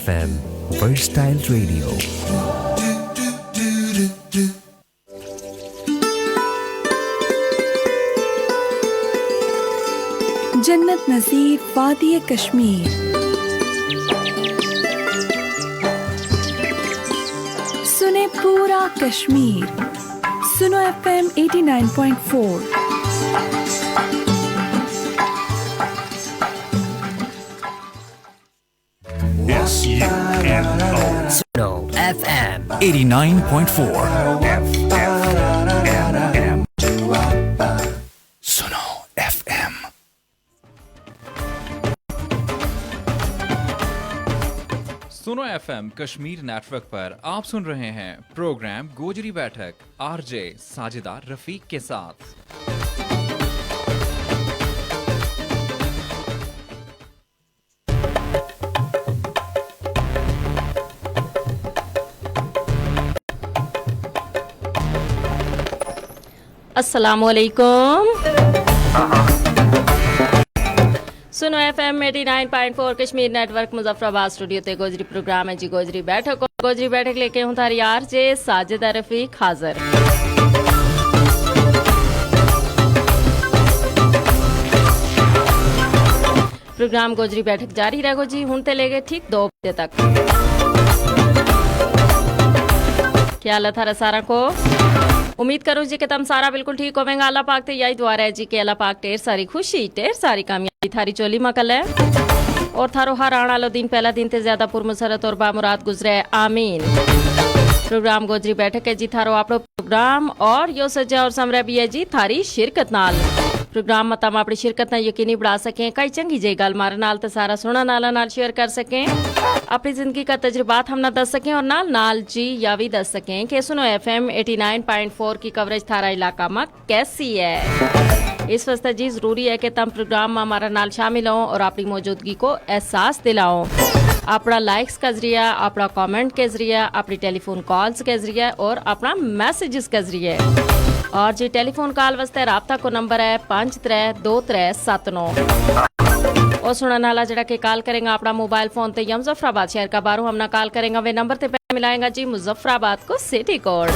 FM Versatile Radio. जन्नत नज़ीर वादी कश्मीर। सुने पूरा कश्मीर। सुनो FM 89.4। Suno FM 89.4. Suno FM. सुनो एफएम कश्मीर नेटवर्क पर आप सुन रहे हैं प्रोग्राम गोजरी बैठक आरजे साजिदा रफीक के साथ। अस्सलामुअलैकुम। सुनो FM 89.4 Kashmir network Muzaffarabad studio ते गोजरी प्रोग्राम है जी गोजरी बैठक। और गोजरी बैठक लेके हूँ थारी आरजे साजिदा रफीक हाजिर। प्रोग्राम गोजरी बैठक जारी रहेगो जी हुण ते लेके ठीक 2 बजे तक। क्या हाल है थारा सारा को? उम्मीद करूँ जी कि तुम सारा बिल्कुल ठीक होवेंगा। अल्लाह पाक ते यही दुआ है जी कि अल्लाह पाक ढेर सारी खुशी ढेर सारी कामयाबी थारी चोली मकल है और थारो हर आने वाला दिन पहला दिन ते ज्यादा पुरमसरत और बामुराद गुजरे आमीन। प्रोग्राम गोजरी बैठक है जी थारो आपड़ो प्रोग्राम और यो सजा और समरा भी है जी थारी शिरकत नाल। प्रोग्राम में तम अपनी शिरकत ना यकीनी बढ़ा सकें कई चंगी जी गल मारे नाल ते सारा सुना नाला नाल शेयर कर सकें अपनी जिंदगी का तजुर्बात हम ना दस सकें और नाल नाल जी या भी दस सकें कि सुनो FM 89.4 की कवरेज थारा इलाका में कैसी है। इस वास्ते जी जरूरी है कि तुम प्रोग्राम में हमारा नाल शामिल हो और अपनी मौजूदगी को एहसास दिलाओ। अपना लाइक्स का जरिया, अपना कमेंट के जरिया, अपनी टेलीफोन कॉल्स के जरिया और अपना मैसेजेस के जरिए। और जी टेलीफोन कॉल वास्ते राब्ता को नंबर है 532379। और सुनने वाला जड़ा के कॉल करेंगे अपना मोबाइल फोन ते या मुजफ्फराबाद शहर का बारू हमना कॉल करेंगे वे नंबर ते मिलाएंगा जी मुजफ्फराबाद को सिटी कोड।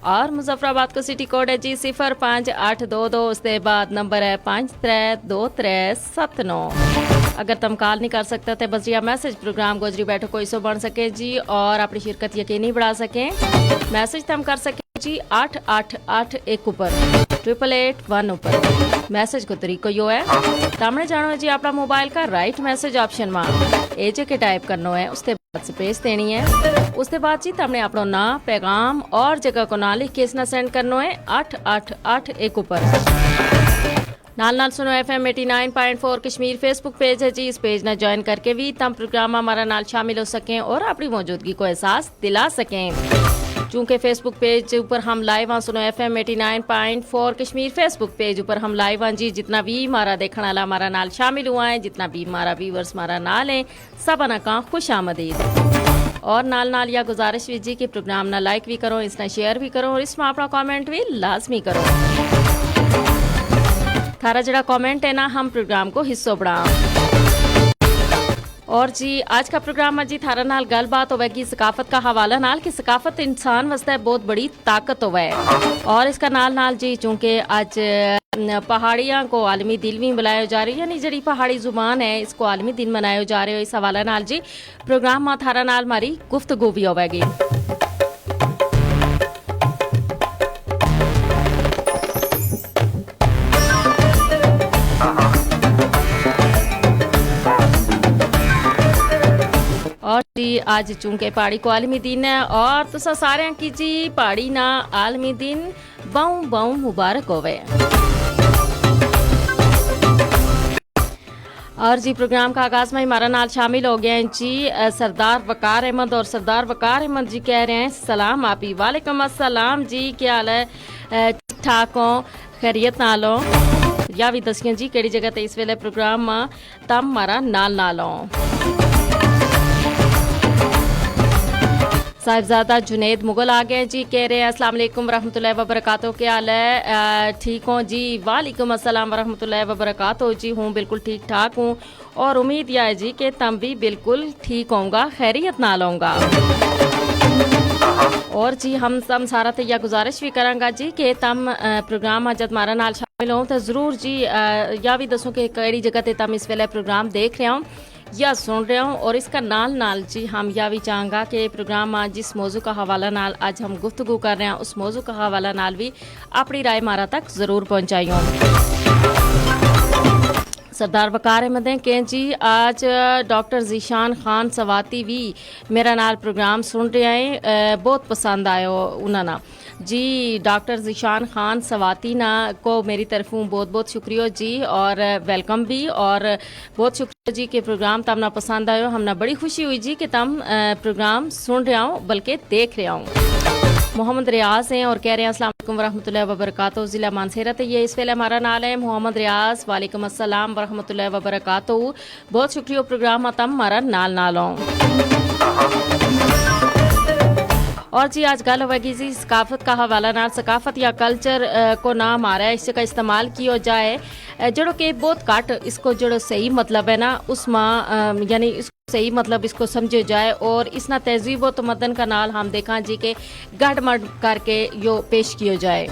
और मुजफ्फराबाद को सिटी कोड है जी 05822। उसके बाद नंबर है 532379। अगर तुम कॉल नहीं कर सकते तो बस या मैसेज प्रोग्राम गोजरी बैठो कोई सो बन सके जी और अपनी शिरकत यकीनी बढ़ा सकें। मैसेज तुम कर सके जी 8881 ऊपर 8881 ऊपर। मैसेज को तरीको यो है तामने जानो जी अपना मोबाइल का राइट मैसेज ऑप्शन में एजे के टाइप करना है। उसके बाद स्पेस देनी है। उसके बाद जी तुमने अपना नाम पैगाम और जगह को ना लिख के इसना सेंड करना है 8881 ऊपर। नाल नाल सुनो FM 89.4 कश्मीर फेसबुक पेज है जी। इस पेज ना ज्वाइन करके भी तम प्रोग्राम हमारा नाल शामिल हो सकें और अपनी मौजूदगी को एहसास दिला सकें। चूँकि फेसबुक पेज ऊपर हम लाइव हैं सुनो FM 89.4 कश्मीर फेसबुक पेज ऊपर हम लाइव हैं जी। जितना भी हमारा देखने वाला हमारा नाल शामिल हुआ है, जितना भी हमारा व्यूवर्स हमारा नाल है, सब अना खुश आमदीद। और नाल नाल या गुजारिश भी जी कि प्रोग्राम ना लाइक भी करो, इसना शेयर भी करो और इसमें अपना कमेंट भी लाजमी करो। थारा जड़ा कमेंट है ना हम प्रोग्राम को हिस्सों बढ़ाओ। और जी आज का प्रोग्राम है जी थारा नाल गलबात होगी सकाफत का हवाला नाल कि सकाफत इंसान वास्ते बहुत बड़ी ताकत होवे। और इसका नाल नाल जी चूँकि आज पहाड़ियाँ को आलमी दिन भी मनाया जा रही है, यानी जड़ी पहाड़ी जुबान है इसको आलमी दिन मनाया जा रहे हो। इस हवाला नाल जी प्रोग्राम में थारा नाल हमारी गुफ्तगू भी होगी। और जी आज चूंकि पहाड़ी को आलमी दिन है और तुसा सारे की जी पहाड़ी ना आलमी दिन बहु बहु मुबारक होवे। और जी प्रोग्राम का आगाज में हमारा नाल शामिल हो गए हैं जी सरदार वकार अहमद। और सरदार वकार अहमद जी कह रहे हैं सलाम आपी। वालेकुम अस्सलाम जी, क्या हाल है? ठीक ठाक हो? खैरियत नाल हो? या भी दसिए जी केड़ी जगह ते इस वेले प्रोग्राम में तम हमारा नाल नाल हो। साहिबजादा जुनेद मुगल आ गए जी, कह रहे हैं अस्सलाम वालेकुम रहमतुल्लाहि व बरकातहू। क्या हाल है? ठीक हो जी? वालेकुम अस्सलाम व रहमतुल्लाहि व बरकातहू जी। हूँ बिल्कुल ठीक ठाक हूँ اور امید یہ ہے جی کہ تم بھی بالکل ٹھیک ہوگا خیریت نال ہوگا اور جی ہم سارا تے یہ گزارش بھی کریں گا جی کہ تم پروگرام جد مارا نال شامل ہوں تو ضرور جی یا بھی دسوں کہ کیڑی جگہ تے تم اس ویلے پروگرام دیکھ رہے ہوں یا سن رہے ہوں اور اس کا نال جی ہم یہ بھی چاہوں گا کہ پروگرام جس موضوع کا حوالہ نال آج ہم گفتگو کر رہے ہیں اس موضوع کا حوالہ نال بھی اپنی رائے مارا تک ضرور پہنچائی ہوں سردار وقار احمد ہیں کہ جی آج ڈاکٹر ذیشان خان سواتی بھی میرا نال پروگرام سن رہے ہیں بہت پسند آئے انہوں نے جی ڈاکٹر ذیشان خان سواتی نا کو میری طرفوں بہت بہت شکریہ جی اور ویلکم بھی اور بہت شکریہ جی کہ پروگرام تم نہ پسند آئے ہم نہ بڑی خوشی ہوئی جی کہ تم پروگرام سن رہے ہوں بلکہ دیکھ رہے ہوں محمد ریاض ہیں اور کہہ رہے ہیں السلام علیکم ورحمۃ اللہ وبرکاتہ ضلع مانسہرہ یہ اس ویلے ہمارا نال ہے محمد ریاض وعلیکم السلام ورحمۃ اللہ وبرکاتہ بہت شکریہ پروگرام تم ہمارا نال ہوں اور جی آج گل ہوئے گی جی ثقافت کا حوالہ نال ثقافت یا کلچر کو نہ مارا ہے اس کا استعمال کیا جائے جڑو کہ بہت کٹ اس کو جڑو صحیح مطلب ہے نا اس ماں یعنی اس کو صحیح مطلب اس کو سمجھے جائے اور اس نہ تہذیب و تمدن کا نال ہم دیکھا جی کہ گڑ مڑ کر کے یہ پیش کیا جائے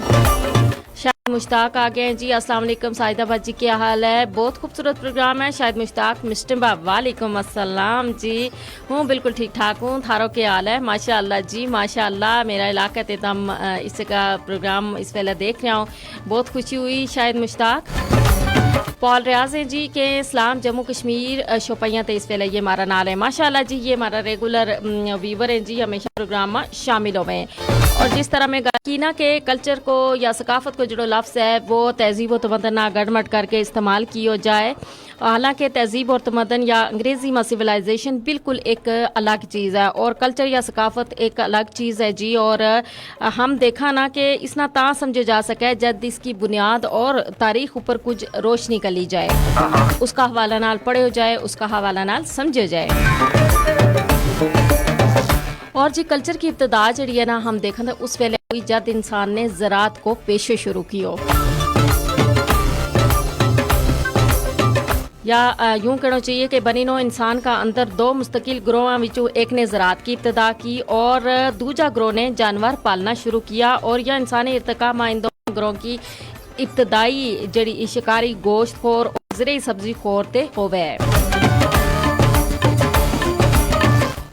شاید مشتاق آ گئے ہیں جی السلام علیکم ساجدہ بات جی کیا حال ہے بہت خوبصورت پروگرام ہے شاید مشتاق مسٹمبا وعلیکم السلام جی ہوں بالکل ٹھیک ٹھاک ہوں تھارو کے حال ہے ماشاء اللہ جی ماشاء اللہ میرا علاقہ تے تم اس کا پروگرام اس ویلے دیکھ رہا ہوں بہت خوشی ہوئی شاید مشتاق پال ریاض ہیں جی کہ اسلام جموں کشمیر شوپیاں تے اس ویلے یہ ہمارا نال ہے ماشاء اللہ جی یہ ہمارا ریگولر ویور ہیں جی ہمیشہ پروگرام میں شامل ہوئے ہیں اور جس طرح میں کی نا کہ کلچر کو یا ثقافت کو جو لفظ ہے وہ تہذیب و تمدن نہ گڑمٹ کر کے استعمال کیا جائے حالانکہ تہذیب اور تمدن یا انگریزی میں سویلائزیشن بالکل ایک الگ چیز ہے اور کلچر یا ثقافت ایک الگ چیز ہے جی اور ہم دیکھا نا کہ اس نہ تا سمجھے جا سکے جد اس کی بنیاد اور تاریخ اوپر کچھ روشنی کر لی جائے اس کا حوالہ نال پڑھے ہو جائے اس کا حوالہ نال سمجھے جائے اور جی کلچر کی ابتدا جڑی ہے نا ہم دیکھیں تو اس ویلے ہوئی جد انسان نے زراعت کو پیشے شروع کیو یا یوں کہنا چاہیے کہ بنی نو انسان کا اندر دو مستقل گروہاں وچوں ایک نے زراعت کی ابتدا کی اور دوجا گروہ نے جانور پالنا شروع کیا اور یا انسانی ارتقاء مائندوں گروہ کی ابتدائی جڑی شکاری گوشت خور اور زرعی سبزی خور تے ہوئے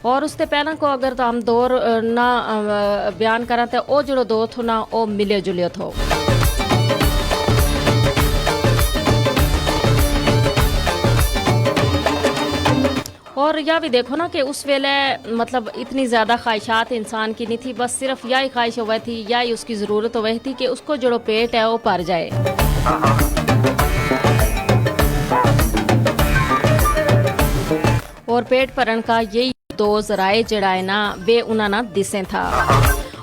اور اس تے پہلا کو اگر تو ہم دور نہ بیان کریں تو او جڑو دور تھو نا او ملے جلے تھو اور یا بھی دیکھو نا کہ اس ویلے مطلب اتنی زیادہ خواہشات انسان کی نہیں تھی بس صرف یا ہی خواہش ہوئی تھی یا ہی اس کی ضرورت ہوئی تھی کہ اس کو جڑو پیٹ ہے وہ بھر جائے اور پیٹ بھرن کا یہی دو ذرائع جڑا ہے نا وہ انہاں نہ دسیں تھا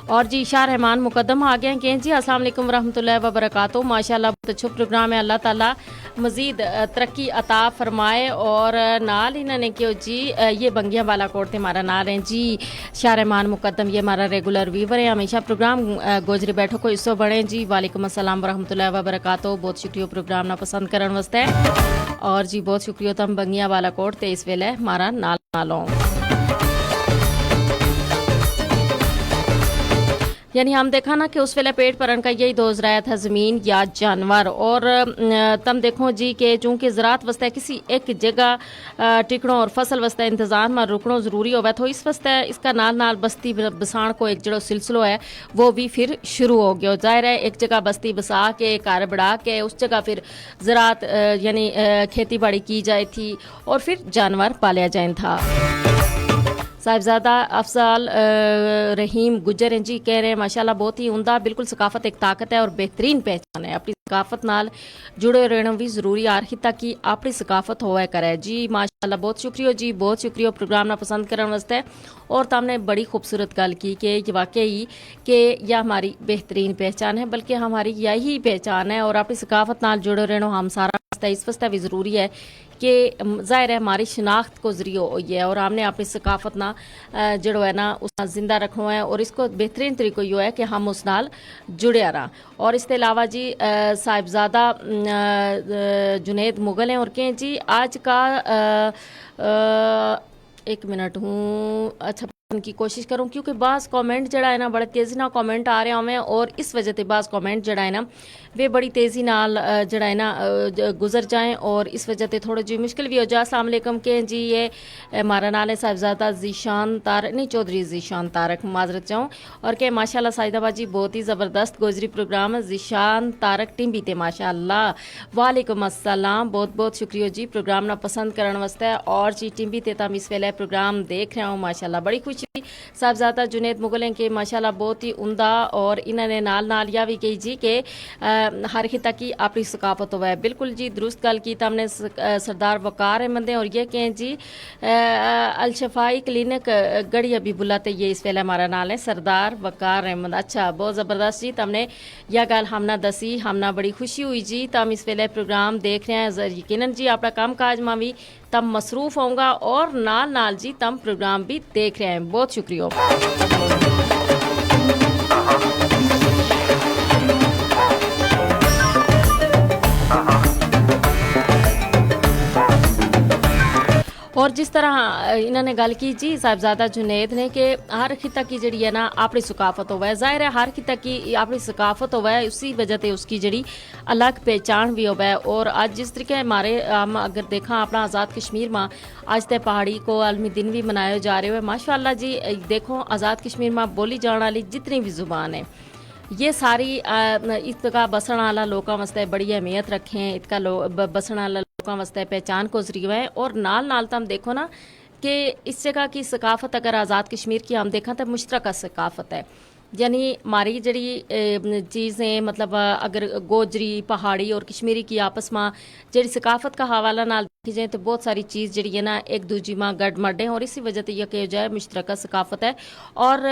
اور جی شاہ رحمان مقدم آ گئے ہیں کہ جی السلام علیکم ورحمۃ اللہ وبرکاتہ ماشاءاللہ بہت اچھا پروگرام ہے اللہ تعالیٰ مزید ترقی عطا فرمائے اور نال انہوں نے کیوں جی یہ بنگیاں بالا کوٹ تے ہمارا نال ہیں جی شاہ رحمان مقدم یہ ہمارا ریگولر ویور ہے ہمیشہ پروگرام گوجری بیٹھو کو حصہ بڑھیں جی وعلیکم السلام ورحمۃ اللہ وبرکاتہ بہت شکریہ پروگرام نہ پسند کرن واسطے اور جی بہت شکریہ تم بنگیاں بالا کوٹ تے اس ویلے ہمارا نال نالوں یعنی ہم دیکھا نا کہ اس ویلے پیٹ بھرن کا یہی دو ذرائع تھا زمین یا جانور اور تم دیکھو جی کہ چونکہ زراعت واسطے کسی ایک جگہ ٹکڑوں اور فصل واسطے انتظام میں رکڑوں ضروری ہوئے تو اس واسطے اس کا نال نال بستی بسان کو ایک جڑو سلسلہ ہے وہ بھی پھر شروع ہو گیا ظاہر ہے ایک جگہ بستی بسا کے گھر بڑھا کے اس جگہ پھر زراعت یعنی کھیتی باڑی کی جائے تھی اور پھر جانور پالیا جائیں تھا صاحبزادہ افضل رحیم گجر ہیں جی کہہ رہے ہیں ماشاءاللہ بہت ہی عمدہ بالکل ثقافت ایک طاقت ہے اور بہترین پہچان ہے اپنی ثقافت نال جڑے رہنا بھی ضروری آرہی تک کی اپنی ثقافت ہوئے کرے جی ماشاءاللہ بہت شکریہ جی بہت شکریہ پروگرام نہ پسند کرنے واسطے اور تم نے بڑی خوبصورت گل کی کہ یہ واقعی کہ یہ ہماری بہترین پہچان ہے بلکہ ہماری یہی پہچان ہے اور اپنی ثقافت نال جڑے رہنا ہم سارا इस वास्ते भी ज़रूरी है कि ज़ाहिर है हमारी शनाख्त को ज़रिए होई है और हमने अपनी सकाफत ना जड़ो है ना उस जिंदा रखना है और इसको बेहतरीन तरीको यो है कि हम उस नाल जुड़े रहा। और इसके अलावा जी साहिबजादा जुनेद मुगल हैं और कहें जी आज का एक मिनट हूँ अच्छा की कोशिश करूँ क्योंकि बाज़ कमेंट जड़ा है ना बड़े तेज़ी ना कमेंट आ रहे हैं और इस वजह से बाज़ कमेंट जड़ा है ना वे बड़ी तेज़ी नाल जड़ा है ना गुजर जाएं और इस वजह से थोड़ा जी मुश्किल भी हो जाए। अस्सलाम वालेकुम के जी ये हमारा नाल है साहिबजादा जीशान तारक नहीं चौधरी जीशान तारक माजरत चाहूँ और के माशाल्लाह साहिदाबाद जी बहुत ही ज़बरदस्त गोजरी प्रोग्राम है जीशान तारक टिम्बी थे माशाल्लाह। वालेकुम अस्सलाम बहुत बहुत शुक्रिया जी प्रोग्राम ना पसंद करने वास्ते और जी टिम्बी थे तम इस वेले प्रोग्राम देख रहे हूँ माशाल्लाह बड़ी खुशी साहबजादा जुनेद मुगल के माशाल्लाह बहुत ही उमदा और इन्होंने नाल या भी कही जी कि हर खिता की अपनी सकाफत हुआ है। बिल्कुल जी दुरुस्त गल की हमने सरदार वकार अहमद और ये कहें जी अलशफाई क्लिनिक गढ़ी अबीबुल्ला ते ये इस वेले हमारा नाल है सरदार वकार अहमद। अच्छा बहुत ज़बरदस्त जी तमने यह गल हमना दसी हमना बड़ी खुशी हुई जी तम इस वेले प्रोग्राम देख रहे हैं यकीनन जी अपना काम काज में भी तम मसरूफ़ होगा और नाल जी तम प्रोग्राम भी देख रहे हैं बहुत शुक्रिया। और जिस तरह इन्होंने गल की जी साहिबजादा जुनेद ने कि हर खिता की जड़ी है ना अपनी सकाफत होवे ज़ाहिर है हर खिता की अपनी सकाफत होवे उसी वजह से उसकी जड़ी अलग पहचान भी होवे। और आज जिस तरीके हमारे हम अगर देखा अपना आज़ाद कश्मीर में आज तक पहाड़ी को आलमी दिन भी मनाए जा रहे हो माशाल्लाह जी देखो आज़ाद कश्मीर में बोली जाने वाली जितनी भी ज़ुबान है ये सारी इसका बसण वाला लोगों वास्ते बड़ी अहमियत रखें इसका बसण वाला लोगों वास्ते पहचान को जरिए है। और नाल तो हम देखो ना कि इस जगह की सकाफत अगर आज़ाद कश्मीर की हम देखा तो मुश्तरका सकाफत है यानी हमारी जड़ी चीज़ें मतलब अगर गोजरी पहाड़ी और कश्मीरी की आपस में जड़ी सकाफत का हवाला नाल देखी जाए तो बहुत सारी चीज़ जड़ी है ना एक दूजी में गड मड है और इसी वजह से यह कहा जाए मुश्तरका सकाफत है। और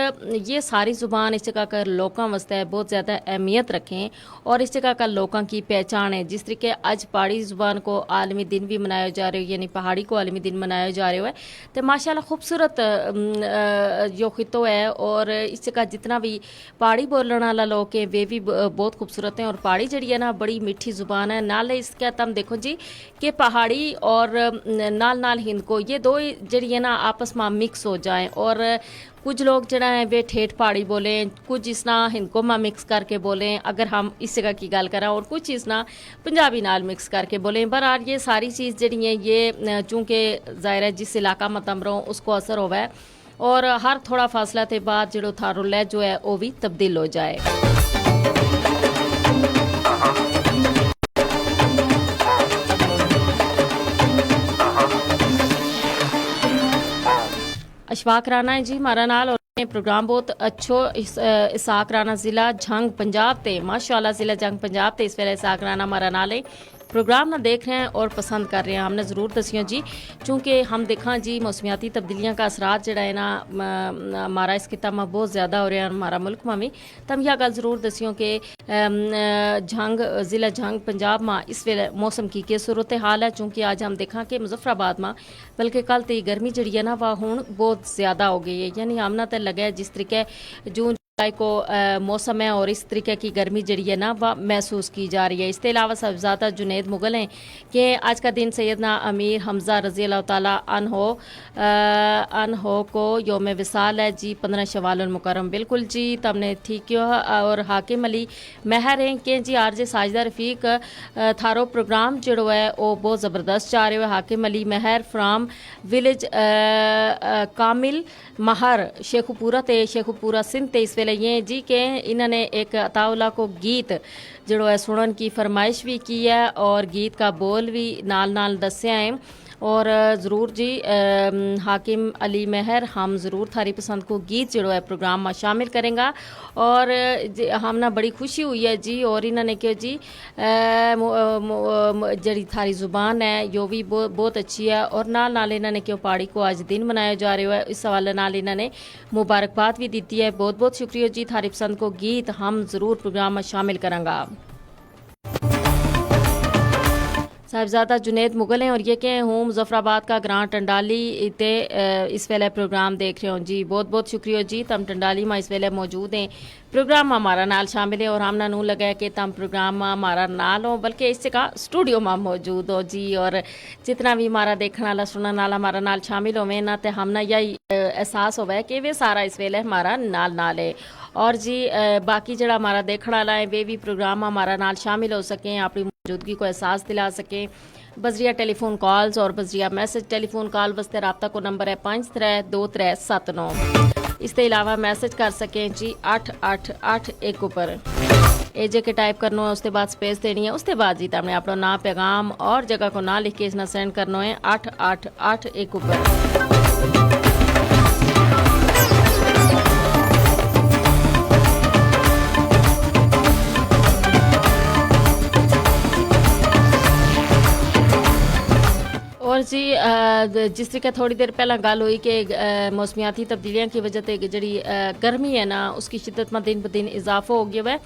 ये सारी ज़ुबान इस जगह का लोगों वास्ते बहुत ज़्यादा अहमियत रखें और इस जगह का लोगों की पहचान है। जिस तरीके आज पहाड़ी ज़ुबान को आलमी दिन भी मनाया जा रहे हो यानी पहाड़ी को आलमी दिन मनाया जा रहे हो है तो माशाल्लाह खूबसूरत जो खितो है और इस जगह जितना भी पहाड़ी बोलने वाला लोग है वे भी बहुत खूबसूरत हैं और पहाड़ी जड़ी है ना बड़ी मीठी ज़ुबान है। नाल इसका तम देखो जी कि पहाड़ी और नाल हिंद को ये दो जड़ी है ना आपस में मिक्स हो जाएं और कुछ लोग जड़ा है वे ठेठ पहाड़ी बोलें कुछ इस ना हिंद को में मिक्स करके बोलें अगर हम इस जगह की गल करें और कुछ इस ना पंजाबी नाल मिक्स करके बोलें बहरहाल ये सारी चीज़ जड़ी है ये चूँकि ज़ाहिर है जिस इलाका में तम रहो उसको असर होगा है और हर थोड़ा फासला के बाद जो थारो लहजो है वो भी तब्दील हो जाए। अशफाक राना है जी हमारा नाल और प्रोग्राम बहुत अच्छो इसाक राना ज़िला झंग पंजाब ते माशाल्लाह ज़िला झंग पंजाब ते इस वेले इसाक राना हमारा नाल है प्रोग्राम ना देख रहे हैं और पसंद कर रहे हैं हमने ज़रूर दसियो जी चूँकि हम देखा जी मौसमियाती तब्दीलियाँ का असरात जड़ा है ना हमारा इस खिता में बहुत ज़्यादा हो रहा है हमारा मुल्क में भी तब यह गल ज़रूर दसियो कि झंग ज़िला झंग पंजाब में इस वेले मौसम की क्या सूरत हाल है। चूँकि आज हम देखा कि मुजफ्फराबाद में बल्कि कल तो गर्मी जड़ी है ना वह हूँ बहुत ज़्यादा हो गई है यानी हमना तो लगा है जिस तरीके जून को मौसम है और इस तरीके की गर्मी जड़ी है ना वह महसूस की जा रही है। इसके अलावा साहिबजादा जुनेद मुगल हैं कि आज का दिन सैयदना अमीर हमज़ा रज़ी अल्लाह ताला अनहो को योम विसाल है जी 15 शवाल मुकर्रम। बिल्कुल जी तमने ठीक हो और हाकिम अली महर हैं कि जी आरजे साजिदा रफ़ीक थारो प्रोग्राम जड़ो है वो बहुत ज़बरदस्त जा रहे हो। हाकिम अली महर फ्राम विलेज कामिल महर शेखुपुरा सिंध ते इस ये जी के इन्होंने एक अताउल्ला को गीत जड़ो है सुनन की फरमाइश भी की है और गीत का बोल भी नाल दस्या है और ज़रूर जी हाकिम अली महर हम ज़रूर थारी पसंद को गीत जड़ो है प्रोग्राम में शामिल करेंगे और हम ना बड़ी खुशी हुई है जी। और इन्होंने क्यों जी जड़ी थारी ज़ुबान है यो भी बहुत अच्छी है और नाल इन्होंने क्यों पहाड़ी को आज दिन मनाया जा रहा है इस हवाले नाल इन्होंने मुबारकबाद भी दी है। बहुत बहुत शुक्रिया जी थारी पसंद को गीत हम ज़रूर प्रोग्राम में शामिल करेंगे। साहिबजादा जुनेद मुगल हैं और ये कि हूँ मुजफ्फराबाद का ग्रां टंडाली ते इस वेले प्रोग्राम देख रहे हो जी। बहुत बहुत शुक्रिया जी, तम टंडाली में इस वेले मौजूद हैं, प्रोग्राम में हमारा नाल शामिल है और हमने नू लगा कि तम प्रोग्राम में हमारा नाल हो बल्कि इस जगह स्टूडियो में मौजूद हो जी। और जितना भी हमारा देखने वाला सुनने वाला हमारा नाल शामिल होवे ना तो हमने यही एहसास होवे कि वे सारा इस वेले हमारा नाल नाल है। और जी बाकी जड़ा हमारा देखने वाला है वे भी प्रोग्राम में हमारा नाल शामिल हो सकें, अपनी मौजूदगी को एहसास दिला सकें। बजरिया टेलीफोन कॉल्स और बजरिया मैसेज टेलीफोन कॉल वास्ते रब्ता को नंबर है 532379। इसके अलावा मैसेज कर सकें जी 8881 ऊपर एजे के टाइप करना है, उसके बाद स्पेस देनी है, उसके बाद जी तुमने अपना नाम पैगाम और जगह को ना लिख के इसना सेंड करना है 8881 ऊपर। और जी जिस तरीके थोड़ी देर पहला गल हुई कि मौसमियाती तब्दीलियां की वजह से जी गर्मी है ना उसकी शिद्दत में दिन ब दिन इजाफा हो गया है।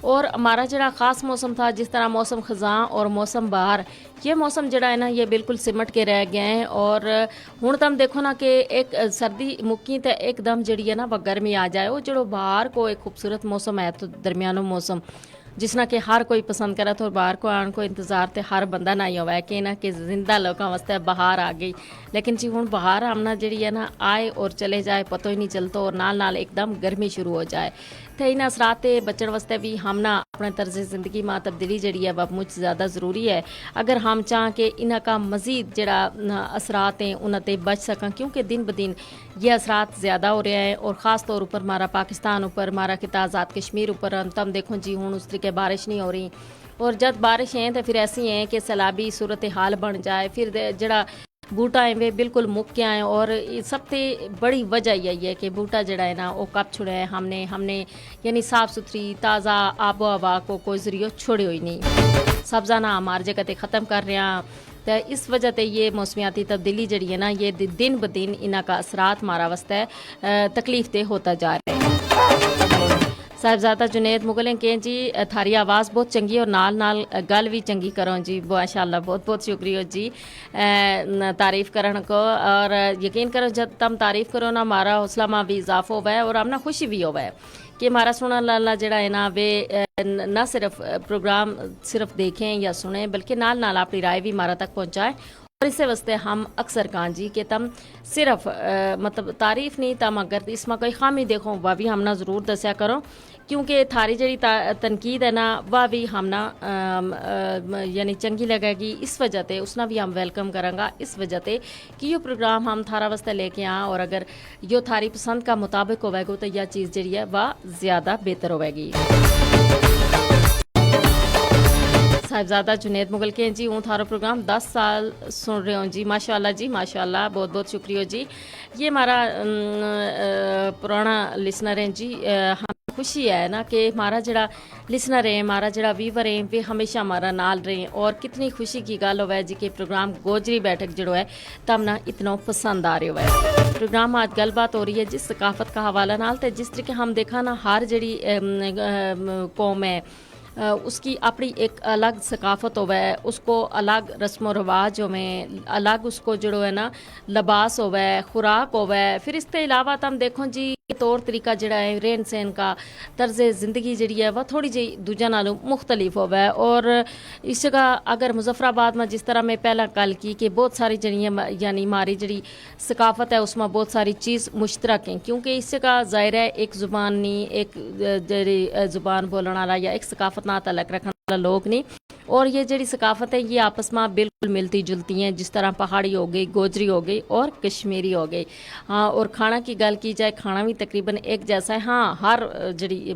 और हमारा जड़ा ख़ास मौसम था जिस तरह मौसम ख़ज़ां और मौसम बहार, ये मौसम जड़ा है ना ये बिल्कुल सिमट के रह गए हैं। और हुण तुम देखो ना कि एक सर्दी मुक्की तो एकदम जड़ी है ना वह गर्मी आ जाए, वो जड़ो बहार को एक खूबसूरत मौसम है तो दरमियानो मौसम जिसना कि हर कोई पसंद करा तो बाहर को आने को इंतज़ार तो हर बंदा ना ही हुआ है कि ना कि जिंदा लोगों वास्ते बहार आ गई। लेकिन जी हुण बहार हमना जी है ना आए और चले जाए पता ही नहीं चलता और नाल नाल एकदम गर्मी शुरू हो जाए। तो इन असरात बचने वास्ते भी हमना अपने तर्ज ज़िंदगी में तब्दीली जी है वह मुझ ज़्यादा ज़रूरी है अगर हम चाहें कि इन्ह का मज़ीद जड़ा असरात हैं उन्हें बच सकें, क्योंकि दिन ब दिन ये असरात ज़्यादा हो रहा है। और ख़ास तौर पर हमारा पाकिस्तान ऊपर हमारा खिता आज़ाद कश्मीर ऊपर तम देखो जी हूँ उस तरीके बारिश नहीं हो रही और जब बारिश हैं तो फिर ऐसी हैं कि सैलाबी सूरत हाल बन जाए, फिर जड़ा बूटा है वे बिल्कुल मुक के आए। और सबसे बड़ी वजह यही है कि बूटा जड़ा है ना वो कब छुड़ा है हमने यानी साफ़ सुथरी ताज़ा आबो हवा को कोई ज़रिए छोड़े हुई नहीं, सब्ज़ा ना हमारी जगह ते ख़त्म कर रहे हैं। तो इस वजह से ये मौसमियाती तब्दीली जड़ी है ना ये दिन ब दिन इन्ह का असरात हमारा वास्ते तकलीफ दे होता जा रहा है। साहिबजादा जुनेद मुगल के जी थारी आवाज़ बहुत चंगी और नाल नाल गल भी चंगी करो जी, माशाअल्लाह बहुत बहुत शुक्रिया जी तारीफ़ करने को। और यकीन करो जब तुम तारीफ़ करो ना हमारा हौसला में भी इजाफा हुआ है और हमने खुशी भी हुआ है कि हमारा सुनने वाला जड़ा है ना वे ना सिर्फ प्रोग्राम सिर्फ देखें या सुने बल्कि नाल नाल अपनी राय भी हमारा तक पहुँचाएँ। और इस वास्ते हम अक्सर कहाँ जी कि तुम सिर्फ मतलब तारीफ़ नहीं तम अगर इसमें कोई खामी देखो वह भी हमना ज़रूर दसिया करो, क्योंकि थारी जड़ी तनकीद है ना वह भी हमना यानी चंगी लगेगी। इस वजह से उसना भी हम वेलकम करेंगे इस वजह से कि ये प्रोग्राम हम थारा वास्ते लेके आए और अगर यो थारी पसंद का मुताबिक होगा तो यह चीज़ जड़ी है वह ज़्यादा बेहतर होगी। साहिबजादा जुनेद मुगल के जी हूँ थारो प्रोग्राम 10 साल सुन रहे हो जी, माशाल्लाह जी माशाल्लाह बहुत बहुत शुक्रिया जी। ये हमारा पुराना लिसनर है जी, हमें खुशी है ना कि हमारा जड़ा लिसनर है हमारा जड़ा व्यूवर है वे हमेशा हमारा नाल रहे। और कितनी खुशी की गल हो जी कि प्रोग्राम गोजरी बैठक जड़ो है तब ना इतना पसंद आ रहा है। प्रोग्राम आज गलबात हो रही है जिस सकाफत का हवाला नाल तो जिस तरीके हम देखा ना हर जड़ी कौम है उसकी अपनी एक अलग सकाफत होवे, उसको अलग रस्म रवाज होवे, अलग उसको जड़ो है ना लिबास होवे, खुराक होवे। फिर इसके अलावा तुम देखो जी तौर तरीका जड़ा है रहन सहन का तर्ज ज़िंदगी जड़ी है वह थोड़ी जी दूजा नालों मुख्तलिफ होवे। और इस जगह अगर मुजफ्फराबाद में जिस तरह मैं पहला गल की कि बहुत सारी जड़ियाँ यानी हमारी जड़ी सकाफत है उसमें बहुत सारी चीज़ मुश्तरक हैं, क्योंकि इस जगह ज़ाहिर है एक ज़ुबान नहीं एक जड़ी ज़ुबान बोलने वाला या एक सकाफत ना तलक रखने वाला लोग नहीं। और ये जड़ी सकाफत है ये आपस में बिल्कुल मिलती जुलती हैं, जिस तरह पहाड़ी हो गई, गोजरी हो गई और कश्मीरी हो गई। हाँ, और खाना की गल की जाए खाना भी तकरीबन एक जैसा है। हाँ, हर जड़ी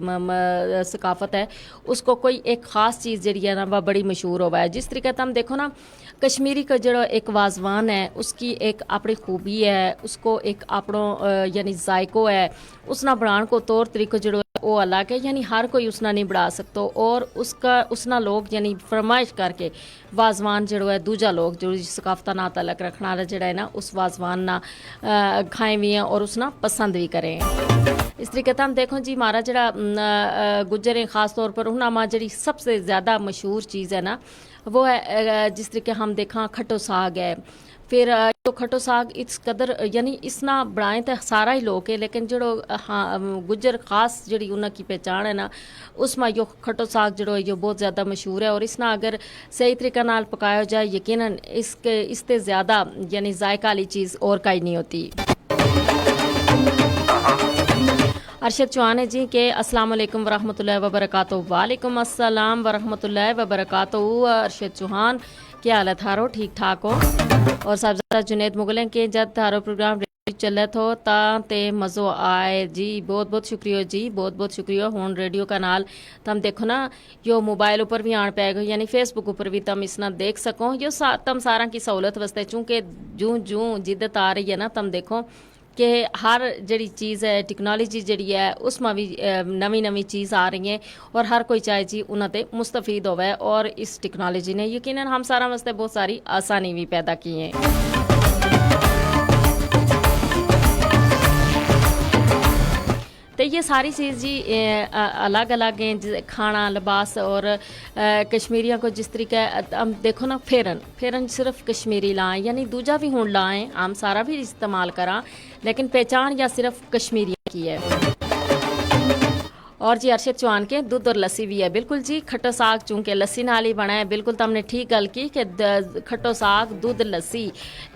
सकाफत है उसको कोई एक ख़ास चीज़ जड़ी है ना वह बड़ी मशहूर हुआ है। जिस तरीके हम देखो ना कश्मीरी का जो एक वाजवान है उसकी एक अपनी खूबी है, उसको एक अपनों यानी जायको है, उसना बनाने को तौर तरीको जो वो अलग है, यानी हर कोई उसना नहीं बढ़ा सकता। और उसका उसना लोग यानी फरमाइश करके वाजवान जड़ो है दूजा लोग जो सकाफत ना तलक रखने वाला जड़ा है ना उस वाजवान ना खाए भी हैं और उसना पसंद भी करें। इस तरीके हम देखो जी हमारा जड़ा गुज्जर है ख़ास तौर पर उन्होंने जी सबसे ज़्यादा मशहूर चीज़ है ना وہ ہے جس طریقے ہم دیکھاں کھٹو ساگ ہے، پھر جو کھٹو ساگ اس قدر یعنی اس نہ بنائیں تو سارا ہی لوگ ہے، لیکن جڑو گجر خاص جڑی انہاں کی پہچان ہے نا اس میں یہ کھٹو ساگ جڑو ہے یہ بہت زیادہ مشہور ہے، اور اس نہ اگر صحیح طریقہ نال پکایا جائے یقیناً اس سے زیادہ یعنی ذائقہ والی چیز اور کہیں نہیں ہوتی۔ ارشد چوہان ہے جی کہ السلام علیکم ورحمۃ اللہ وبرکاتہ۔ وعلیکم السلام ورحمۃ اللہ وبرکاتہ۔ ارشد چوہان کیا حال ہے تھارو؟ ٹھیک ٹھاک ہو؟ اور صاحبزادہ جنید مغلیں کے جد تھارو پروگرام ریڈیو چلے تھو تا تے مزو آئے جی، بہت بہت شکریہ جی، بہت بہت شکریہ۔ ہون ریڈیو کا نال تم دیکھو نا یو موبائل اوپر بھی آن پائے گا، یعنی فیس بک اوپر بھی تم اس نہ دیکھ سکو، یو تم سارا کی سہولت واسطے، چونکہ جوں جدت آ رہی ہے نا تم دیکھو کہ ہر جڑی چیز ہے ٹیکنالوجی جڑی ہے اس میں بھی نوی چیز آ رہی ہیں، اور ہر کوئی چاہے جی انہوں تے مستفید ہوئے، اور اس ٹیکنالوجی نے یقیناً ہم سارا واسطے بہت ساری آسانی بھی پیدا کی ہیں۔ تو یہ ساری چیز جی الگ الگ ہیں، کھانا، لباس، اور کشمیریوں کو جس طریقے ہم دیکھو نا پھیرن صرف کشمیری لائیں، یعنی دوجا بھی ہون لائیں ہم سارا بھی استعمال کراں، لیکن پہچان یا صرف کشمیریوں کی ہے۔ اور جی ارشد چوہان کے دودھ اور لسی بھی ہے، بالکل جی، کھٹو ساگ چونکہ لسی نال ہی بنا ہے، بالکل تم نے ٹھیک گل کی کہ کھٹو ساگ دودھ لسی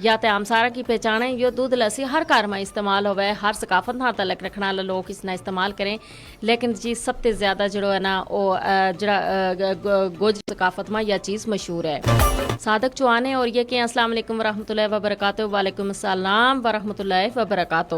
یا تے ہم سارا کی پہچان ہے، یہ دودھ لسی ہر گھر میں استعمال ہوئے، ہر ثقافت نہ تعلق رکھنے والے لوگ اس نہ استعمال کریں، لیکن جی سب سے زیادہ جڑو ہے نا وہ جڑا گوجری ثقافت میں یہ چیز مشہور ہے۔ صادق چوہان ہے اور یہ کہ السلام علیکم ورحمۃ اللہ وبرکاتہ۔ وعلیکم السلام ورحمۃ اللہ وبرکاتہ۔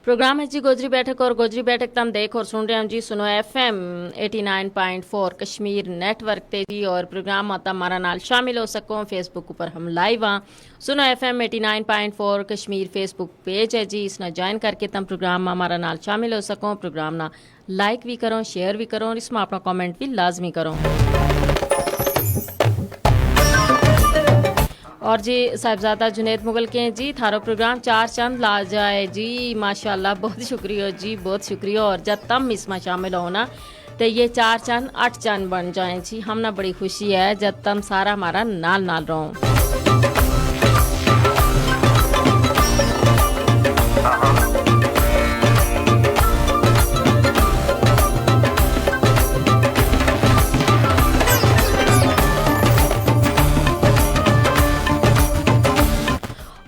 پروگرام ہے جی گوجری بیٹھک، اور گوجری بیٹھک تم دیکھ اور سن رہے ہیں جی سنو ایف ایم 89.4 کشمیر نیٹ ورک تے جی، اور پروگرام آتا ہمارا نال شامل ہو سکو فیس بک اوپر ہم لائیو ہاں، سنو ایف ایم 89.4 کشمیر فیس بک پیج ہے جی، اس نہ جوائن کر کے تم پروگرام ہمارا نال شامل ہو سکو، پروگرام نہ لائک بھی کرو، شیئر بھی کرو، اور اس میں اپنا کامنٹ بھی لازمی کرو۔ اور جی صاحبزادہ جنید مغل کے جی تھارو پروگرام چار چند لا جائے جی، ماشاءاللہ بہت شکریہ جی، بہت شکریہ، اور جب تم اس میں شامل ہونا تو یہ 4 چند 8 چند بن جائیں جی، ہم نہ بڑی خوشی ہے جب تم سارا ہمارا نال رہو۔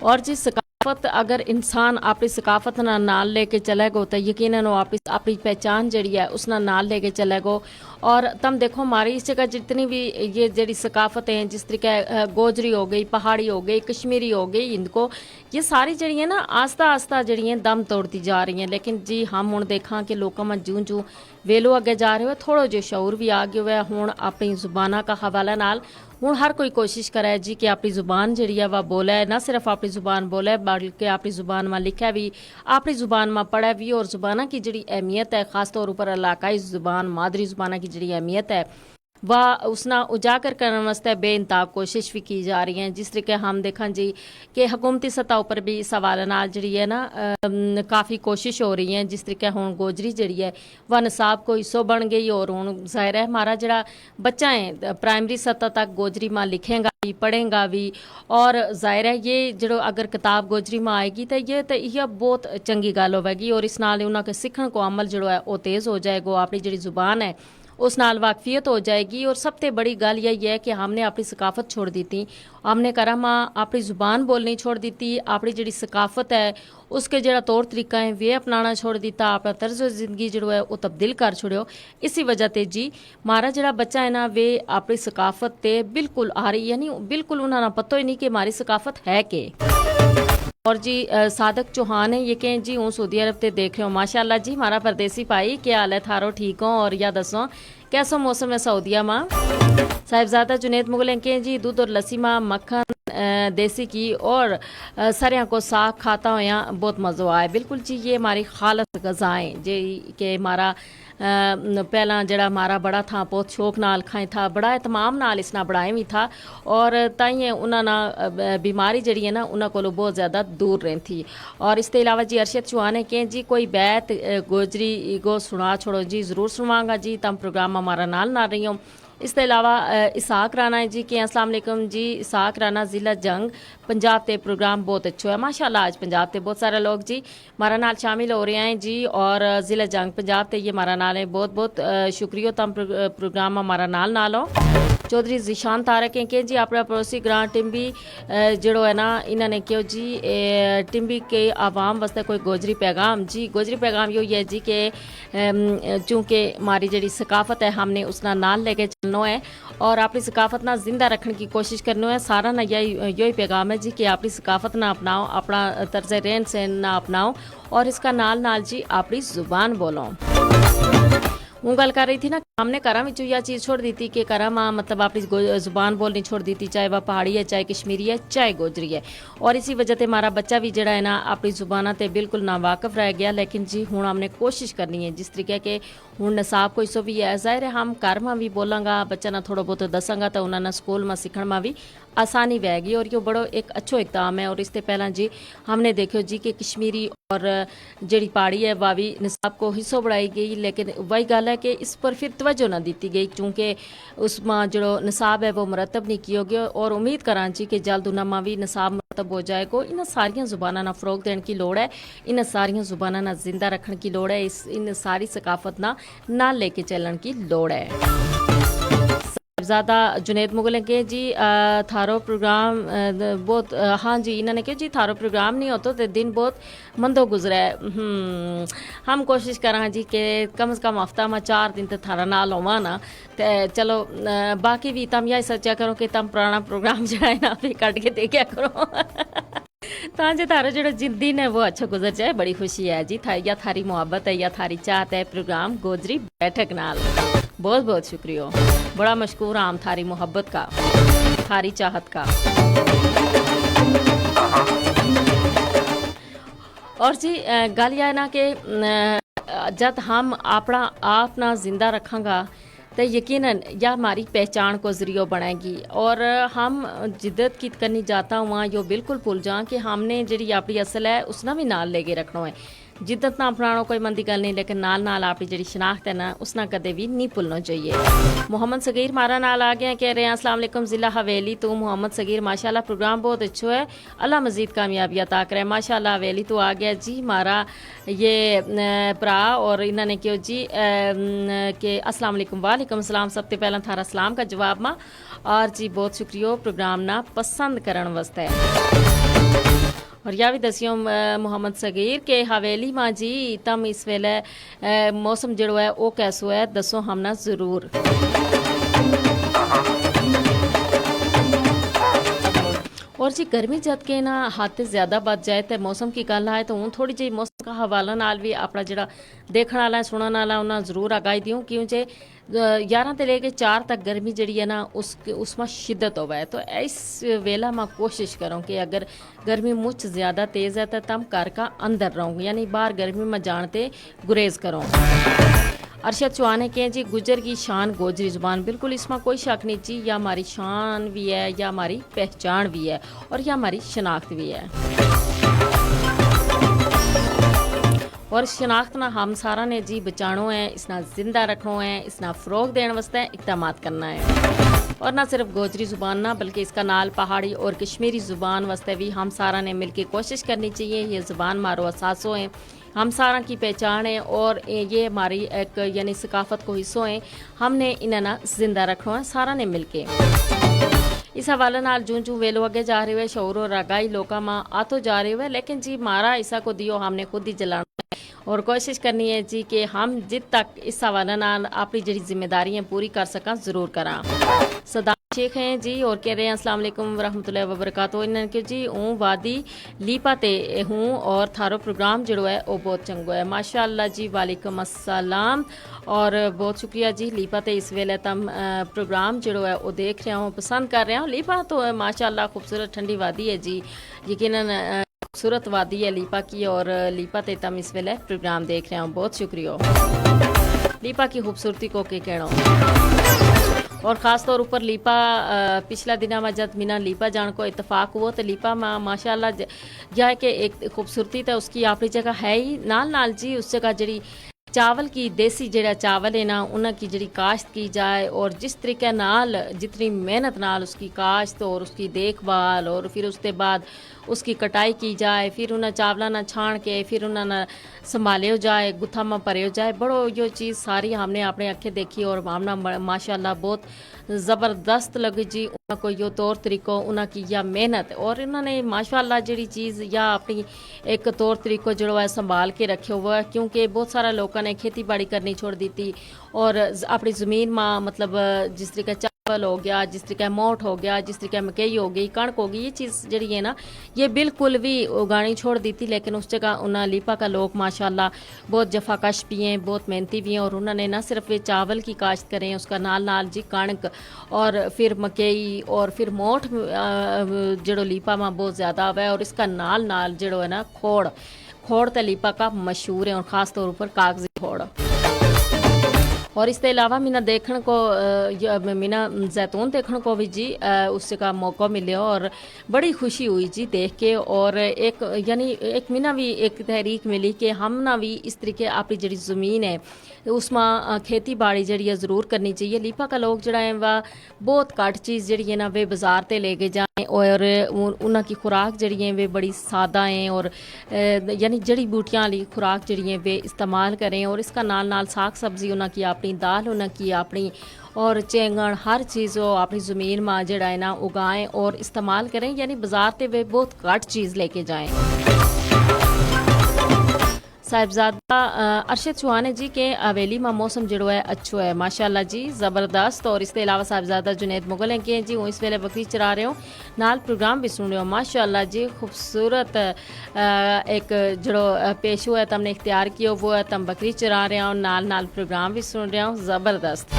اور جی ثقافت اگر انسان اپنی ثقافت نہ نال لے کے چلے گو تو یقیناً وہ اپنی پہچان جڑی ہے اس نہ نال لے کے چلے گو۔ اور تم دیکھو ہماری اس جگہ جتنی بھی یہ جڑی ثقافتیں ہیں، جس طریقے گوجری ہو گئی، پہاڑی ہو گئی، کشمیری ہو گئی، ہند کو، یہ ساری جڑی ہیں نا آہستہ آہستہ جڑی ہیں دم توڑتی جا رہی ہیں، لیکن جی ہم ہوں دیکھاں کہ لوگوں میں جوں ویلو اگے جا رہے ہوئے تھوڑا جو شعور بھی آ گیا ہوا ہے، ہوں اپنی زبانہ کا حوالہ نال ہوں ہر کوئی کوشش کرے جی کہ اپنی زبان جڑی ہے وہ بولے، نہ صرف اپنی زبان بولے بلکہ اپنی زبان میں لکھے بھی، اپنی زبان میں پڑھے بھی، اور زبانہ کی جڑی اہمیت ہے خاص طور پر علاقائی زبان مادری زبانہ کی جڑی اہمیت ہے وہ اس نہ اجاگر کرنے واسطے بے انتہا کوشش بھی کی جا رہی ہیں، جس طریقے ہم دیکھیں جی کہ حکومتی سطح پر بھی اس حوالے نال جڑی ہے نا کافی کوشش ہو رہی ہیں، جس طریقے ہوں گوجری جڑی ہے وہ نصاب کو حصہ بن گئی، اور ہوں ظاہر ہے ہمارا جڑا بچہ ہے پرائمری سطح تک گوجری ماں لکھیں گا بھی، پڑھیں گا بھی، اور ظاہر ہے یہ جڑو اگر کتاب گوجری ماں آئے گی تو یہ بہت چنگی گل ہوئے گی، اور اس نال انہوں کے سکھن کو عمل جڑو ہے وہ تیز ہو جائے گا، اپنی جڑی زبان ہے اس نال واقفیت ہو جائے گی۔ اور سب سے بڑی گل یہی ہے کہ ہم نے اپنی ثقافت چھوڑ دی تھی، ہم نے کرما اپنی زبان بولنی چھوڑ دی تھی، اپنی جڑی ثقافت ہے اس کے جڑا طور طریقہ ہے وہ اپنانا چھوڑ دیتا، اپنا طرز زندگی جڑو ہے وہ تبدیل کر چھوڑیو۔ اسی وجہ تے جی ہمارا جڑا بچہ ہے نا وہ اپنی ثقافت تے بالکل آ رہی، یعنی بالکل انہوں نے پتہ ہی نہیں کہ ہماری ثقافت ہے کہ۔ اور جی صادق چوہان ہے یہ کہ جی ہوں سعودی عرب تے دیکھ رہے ہوں، ماشاءاللہ جی ہمارا پردیسی بھائی کیا حال ہے تھارو؟ ٹھیک ہوں؟ اور یا دسو کیسا موسم ہے سعودیہ ماں؟ صاحبزادہ جنید مغلیں کہ جی دودھ اور لسی ماں مکھن देसी घी और सरियां को साग खाता होया बहुत मज़ो आए। बिल्कुल जी, ये हमारी खालस ग़ज़ाएँ जी के हमारा पहला जड़ा हमारा बड़ा था बहुत शौक नाल खाए था, बड़ा एहतमाम नाल इसना बनाए भी था और ताइए उन्होंने बीमारी जड़ी है ना उन्होंने को बहुत ज़्यादा दूर रही थी। और इसके अलावा जी अरशद चौहान है कि जी कोई बैत गोजरी को सुना छोड़ो जी, ज़रूर सुनवांगा जी, तम प्रोग्राम हमारा नाल रही हूँ। इसके अलावा इसाक राना है जी के अस्सलाम वालेकुम जी, इसाक राना ज़िला जंग पंजाब ते प्रोग्राम बहुत अच्छा है माशाल्लाह। आज पंजाब ते बहुत सारे लोग जी हमारा नाल शामिल हो रहे हैं जी और ज़िला जंग पंजाब ते ये हमारा नाल है, बहुत बहुत शुक्रिया तम प्रोग्राम हमारा नाल हो। चौधरी जिशान तारक हैं कि जी अपना पड़ोसी ग्रां टिम्बी जड़ो है ना इन्होंने क्यों जी टिम्बी के आवाम वास्ते कोई गोजरी पैगाम जी, गोजरी पैगाम यो है जी कि चूँकि हमारी जड़ी सकाफत है हमने उसना नाल लेके चलना है और अपनी सकाफत ना जिंदा रखने की कोशिश करनी है। सारा ना यही पैगाम है जी कि अपनी सकाफत ना अपनाओ, अपना तर्ज रहन सहन ना अपनाओ और इसका नाल जी अपनी ज़ुबान बोलो। वो गल कर रही थी ना, हमने करा में यह चीज़ छोड़ दी थी कि करा माँ मतलब अपनी ज़ुबान बोलनी छोड़ दी थी, चाहे वह पहाड़ी है, चाहे कश्मीरी है, चाहे गोजरी है। और इसी वजह से हमारा बच्चा भी जड़ा है ना अपनी ज़ुबाना ते बिल्कुल ना वाकफ रह गया। लेकिन जी हूँ हमने कोशिश करनी है जिस तरीके के हूँ नसाब कोई सो भी है, ज़ाहिर है हम घर में भी बोलांगा बच्चा ना थोड़ा बहुत दसांगा तो उन्होंने स्कूल में सीखण में भी आसानी वहगी और ये बड़ो एक अच्छो इकदाम है। और इससे पहला जी हमने देखो जी कि कश्मीरी और जड़ी पहाड़ी है वह भी निसाब को हिस्सों बढ़ाई गई, लेकिन वही गल है कि इस पर फिर तवज्जो ना दी गई क्योंकि उसमें जो निसाब है वो मुरतब नहीं किया गया। और उम्मीद करा जी कि जल्द उन्होंने भी निसाब मुरतब हो जाएगा। इन सारिया ज़ुबाना ना फ़रोग देने की लोड़ है, इन सारिया ज़ुबाना ना जिंदा रखने की लोड़ है, इन सारी सकाफत ना लेके चलने की लोड़ है। ज़्यादा जुनेद मुगल के जी थारो प्रोग्राम बहुत हाँ जी इन्होंने कहा जी थारो प्रोग्राम नहीं होता तो दिन बहुत मंदो गुजरा है। हम कोशिश करा जी कि कम से कम हफ्ता में 4 दिन तो थारा नाल होवा ना ते चलो बाकी भी तम यही सोचा करो कि तम पुराना प्रोग्राम जो है ना भी कट के देखा करो ताजे थारा जो दिन है वो अच्छा गुजर जाए। बड़ी खुशी है जी या थारी मोहब्बत है या थारी चाहत है प्रोग्राम गोजरी बैठक नाल। बहुत बहुत शुक्रिया, बड़ा मशकूर आम थारी मोहब्बत का, थारी चाहत का। और जी गल यह है ना कि जब हम अपना आप ना जिंदा रखांगा तो यकीनन यह हमारी पहचान को ज़रिया बनाएगी और हम जिद्दत की करनी जाता हुआ यो बिल्कुल भूल जाएं कि हमने जी अपनी असल है उसना भी नाल लेके रखना है। जिद्दत ना अपनाना कोई मंदी गल नहीं, लेकिन नाल नाल अपनी जी शनाख्त है ना उसना कदे भी नहीं भूलना चाहिए। मोहम्मद सगीर मारा नाल आ गया, कह रहे हैं अस्सलाम वालेकुम ज़िला हवेली तो मोहम्मद सगीर माशाल्लाह प्रोग्राम बहुत अच्छा है, अल्लाह मज़ीद कामयाबी अता करे। माशाल्लाह हवेली तो आ गया जी हमारा ये भरा और इन्होंने क्यों जी कि अस्सलाम वालेकुम। वालेकुम सलाम, सबसे पहला थारा सलाम का जवाब माँ और जी बहुत शुक्रिया प्रोग्राम ना पसंद करने वास्ते। और यह भी दसियो मोहम्मद सगीर के हवेली माँ जी तम इस वेले मौसम जड़ो है वो कैसो है दसो हमना ज़रूर। और जी गर्मी जद के ना हद ज़्यादा बच जाए तो मौसम की गल आए तो हूँ थोड़ी जी मौसम का हवाला नाल भी अपना जड़ा देखने वाला सुनने वाला उन्हें ज़रूर आगाही दूँ क्योंकि 11 से लेके 4 तक गर्मी जड़ी है ना उसमें शिद्दत हो है। तो इस वेला मैं कोशिश करूँ कि अगर गर्मी मुझ ज़्यादा तेज़ है तो तम घर का अंदर रहूँ, यानी बाहर गर्मी में जानते गुरेज करूँ। अरशद चौहान के जी गुजर की शान गोजरी ज़ुबान, बिल्कुल इसमें कोई शक नहीं जी, या हमारी शान भी है या हमारी पहचान भी है और या हमारी शनाख्त भी है। और शनाख्त ना हम सारा ने जी बचानो है, इसना जिंदा रखना है, इसना फ़रोग देने वास्ते इक़दाम करना है। और ना सिर्फ गोजरी ज़ुबान ना बल्कि इसका नाल पहाड़ी और कश्मीरी ज़ुबान वास्ते भी हम सारा ने मिलकर कोशिश करनी चाहिए। ये ज़ुबान मारो असासों है, हम सारा की पहचान है और ये हमारी एक यानी सकाफत को हिस्सों है, हमने इन्हें ना जिंदा रखना है सारा ने मिलके। इस हवाले नाल जूं जूं वेलो अगे जा रहे हुए शौर और आगाही लोका माँ आतो जा रहे हुए, लेकिन जी मारा ईसा को दियो हमने खुद ही जलाना है और कोशिश करनी है जी कि हम जित तक इस हवाले नाल अपनी जी जिम्मेदारियां पूरी कर सका ज़रूर करा। सदा शेख हैं जी और कह रहे हैं अस्सलाम वालेकुम वरहमतुल्लाहि वबरकातुहू इन्होंने कि जी हूँ वादी लीपा ते हूँ और थारो प्रोग्राम जो है वो बहुत चंगो है माशाअल्लाह जी वालेकुम अस्सलाम और बहुत शुक्रिया जी लीपा ते इस वेले तम प्रोग्राम जो है वो देख रहा हूँ पसंद कर रहा हूँ लीपा तो माशाअल्लाह खूबसूरत ठंडी वादी है जी यकीनन खूबसूरत वादी है लीपा की और लीपा ते तम इस वेले प्रोग्राम देख रहा हूँ बहुत शुक्रिया लीपा की खूबसूरती को के कहना और ख़ास तौर पर लीपा पिछला दिना में जब मीना लीपा जान को इतफाक हुआ तो लीपा में माशाअल्लाह यह है कि एक खूबसूरती तो उसकी अपनी जगह है ही नाल नाल जी उस जगह जड़ी चावल की देसी जड़ा चावल है ना उनकी जड़ी काश्त की जाए और जिस तरीके नाल जितनी मेहनत नाल उसकी काश्त और उसकी देखभाल और फिर उसके बाद उसकी कटाई की जाए फिर उन्हें चावला ना छान के फिर उन्हें संभाले जाए गुत्था में भरे जाए बड़ो यो चीज़ सारी हमने अपने अखें देखी और हमना माशाल्लाह बहुत ज़बरदस्त लगी जी उनको यो तौर तरीक़ो उनकी या मेहनत और उन्होंने माशाल्लाह जड़ी चीज़ या अपनी एक तौर तरीक़ो जो है संभाल के रखे हुआ है क्योंकि बहुत सारा लोगों ने खेती बाड़ी करनी छोड़ दी थी और अपनी ज़मीन में मतलब जिस तरीके चावल हो गया जिस तरीके मोट हो गया जिस तरीके मकई हो गई कणक हो गई ये चीज़ जड़ी है ना ये बिल्कुल भी उगानी छोड़ दी थी लेकिन उस जगह उन्हें लीपा का लोग माशाल्लाह बहुत जफाकश भी हैं बहुत मेहनती भी हैं और उन्होंने ना सिर्फ ये चावल की काश्त करें उसका नाल नाल जी कणक और फिर मकई और फिर मोट जड़ो लीपा में बहुत ज़्यादा हुआ है और इसका नाल नाल जड़ो है ना खोड़ तो लीपा का मशहूर है और ख़ास तौर पर कागजी खोड़ और इसके अलावा मीना देखने को मीना जैतून देखने को भी जी उसका मौका मिले और बड़ी खुशी हुई जी देख के और एक यानी एक मीना भी एक तहरीक मिली कि हम ना भी इस तरीके अपनी जड़ी ज़मीन है उसमें खेती बाड़ी जड़ी है ज़रूर करनी चाहिए लीपा का लोग जड़ा है वह बहुत घट चीज़ जड़ी है ना वे बाज़ार ते लेके जाएँ और उनकी खुराक जड़ी है वे बड़ी सादा हैं और यानी जड़ी बूटियाँ वाली खुराक जड़ी है वे इस्तेमाल करें और इसका नाल नाल साग सब्ज़ी उनकी अपनी दाल उनकी अपनी और चेंगण हर चीज़ अपनी ज़मीन में जड़ा है ना उगाएं और इस्तेमाल करें यानी बाज़ार ते वे बहुत घट चीज़ लेके जाएं साहिबजादा अरशद चौहान जी के हवेली में मौसम जो है अच्छो है माशाल्लाह जी ज़बरदस्त और इसके अलावा साहिबजादा जुनेद मुगल हैं कि जी हूँ इस वेले बकरी चरा रहे हो नाल प्रोग्राम भी सुन रहे हो माशाल्लाह जी खूबसूरत एक जो पेश हुआ है तमने इख्तियार किया वो है तम बकरी चरा रहे हो नाल नाल प्रोग्राम भी सुन रहे हो ज़बरदस्त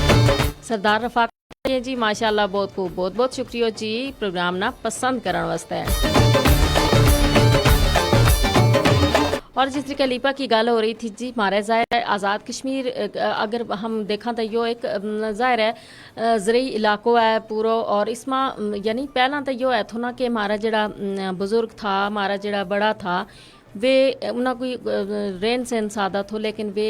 सरदार रफाक जी माशाल्लाह बहुत खूब बहुत बहुत शुक्रिया जी प्रोग्राम ना पसंद करने वास्ते और जिस तरीके लीपा की गल हो रही थी जी हमारे ज़ाहिर है आज़ाद कश्मीर अगर हम देखा तो यो एक ज़ाहिर है ज़रूरी इलाको है पूरा और इसमें यानी पहला तो यो है थो ना कि हमारा जड़ा बुज़ुर्ग था हमारा जड़ा बड़ा था वे उन्हें कोई रहन सहन सादा थो लेकिन वे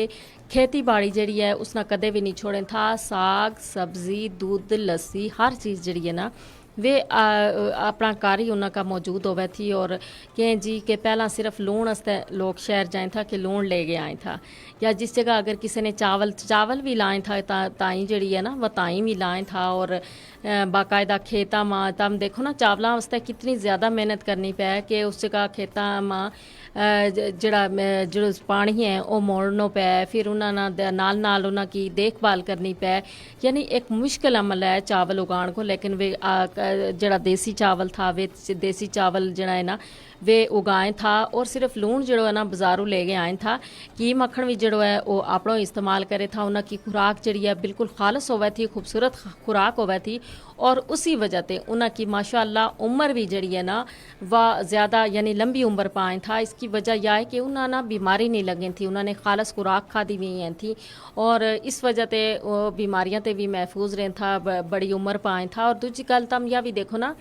खेती बाड़ी जड़ी है उसने कदे भी नहीं छोड़े था साग सब्ज़ी दूध लस्सी हर चीज़ जड़ी है ना वे अपना कार ही उनका मौजूद होवे थी और कहें जी के पहला सिर्फ लूण वास्ते लोग शहर जाए था कि लूण ले गए आए था या जिस जगह अगर किसी ने चावल भी लाए था ताई जड़ी है ना वह ताई भी लाए था और बाकायदा खेता में तम देखो ना चावलों वास्ते कितनी ज़्यादा मेहनत करनी पे कि उस जगह खेता में जो पानी है वो मोड़ना पे फिर उन्होंने नाल नाल उनकी देखभाल करनी पे यानी एक मुश्किल अमल है चावल उगाने को लेकिन वे जड़ा देसी चावल था वे देसी चावल जड़ा है ना वे उगाए था और सिर्फ लूण जड़ो है ना बाज़ारों ले गए आए था कि मक्खन भी जड़ो है वो अपनों इस्तेमाल करे था उनकी खुराक जड़ी है बिल्कुल खालस होवे थी खूबसूरत खुराक होवे थी और उसी वजह से उनकी माशाअल्लाह उम्र भी जड़ी है ना वह ज़्यादा यानी लंबी उम्र पाए था इसकी वजह यह है कि उन्हें ना बीमारी नहीं लगी थी उन्होंने खालस खुराक खादी हुई हैं थी और इस वजह से बीमारियां ते भी महफूज रहे था बड़ी उम्र पाए था और दूसरी गल तम यह भी देखो ना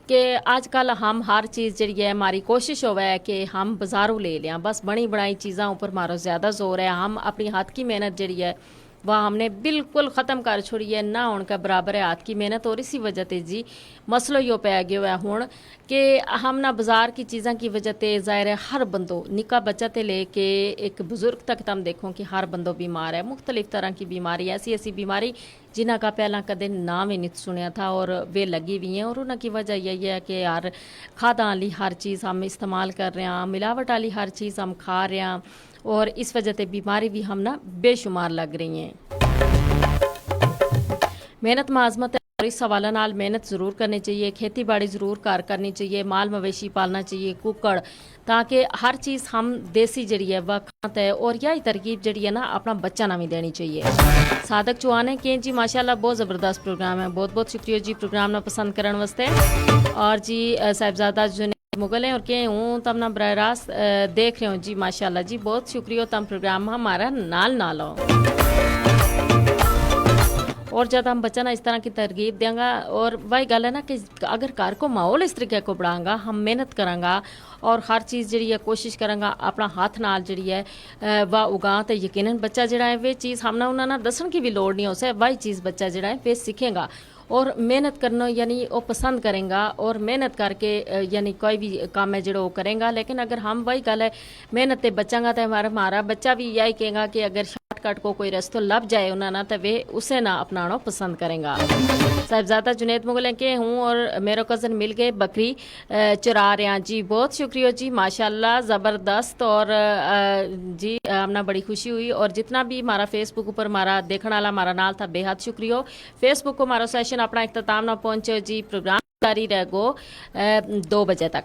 कि आजकल हम हर चीज़ जड़ी है हमारी कोशिश होवे है कि हम बाज़ारों ले लें बस बनी बनाई चीज़ों ऊपर हमारा ज़्यादा जोर है हम अपनी हाथ की मेहनत जड़ी है वह हमने बिल्कुल ख़त्म कर छोड़ी है ना उनका बराबर है हाथ की मेहनत और इसी वजह से जी मसलो यो पै गया है हूँ कि हम ना बाज़ार की चीज़ों की वजह से ज़ाहिर है हर बंदो निका बच्चा ते लेके एक बुज़ुर्ग तक तुम देखो कि हर बंदो बीमार है मुख्तलिफ तरह की बीमारी ऐसी ऐसी बीमारी जिन्हों का पहला कदे नाम ही नहीं सुनिया था और वे लगी हुई हैं और उनकी वजह यही है कि यार खादा वाली हर चीज़ हम इस्तेमाल कर रहे हैं मिलावट वाली हर चीज़ हम खा रहे हैं और इस वजह से बीमारी भी हम ना बेशुमार लग रही हैं मेहनत में आज़मत और इस हवाले नाल मेहनत ज़रूर करनी चाहिए, खेती बाड़ी ज़रूर घर करनी चाहिए, माल मवेशी पालना चाहिए, कुकड़, ताकि हर चीज़ हम देसी जड़ी है वह खाते हैं। और यही तरकीब जड़ी है ना अपना बच्चा ना भी देनी चाहिए। सादक चौहान के जी माशाल्लाह बहुत ज़बरदस्त प्रोग्राम है, बहुत बहुत शुक्रिया जी प्रोग्राम ना पसंद करने वास्ते। और जी साहिबजादा जो मुगल हैं और के हूँ तब ना बराह रास्त देख रहे हो जी माशाल्लाह जी, बहुत शुक्रिया तम प्रोग्राम हमारा नाल हो। और जब हम बच्चा ना इस तरह की तरकीब देंगे, और वही गल है ना कि अगर घर को माहौल इस तरीके को बढ़ाएंगा, हम मेहनत करांगा और हर चीज़ जी है कोशिश करांगा अपना हाथ नाल जी है वह उगा, तो यकीनन बच्चा जड़ा है वे चीज़ हमने उन्होंने दसन की भी लोड़ नहीं हो सके, वही चीज़ बच्चा जड़ा है वे सीखेगा और मेहनत करना यानी वो पसंद करेगा और मेहनत करके यानी कोई भी काम है जो वो करेगा। लेकिन अगर हम वही गल है मेहनत से बचांगा तो हमारा बच्चा भी यही कहेगा कि अगर शॉर्टकट को कोई रास्ता लभ जाए उन्होंने तो वे उसे ना अपनाना पसंद करेगा। साहिबजादा जुनेद मुगल के हूँ और मेरे कज़न मिल गए बकरी चरा रहे हैं जी, बहुत शुक्रिया जी माशाल्लाह ज़बरदस्त। और जी हमने बड़ी खुशी हुई और जितना भी हमारा फेसबुक ऊपर हमारा देखने वाला हमारा नाल था बेहद शुक्रिया। फेसबुक को हमारा सेशन अपना इख्तिताम ना पहुंचे जी, प्रोग्राम जारी रह गो 2 बजे तक।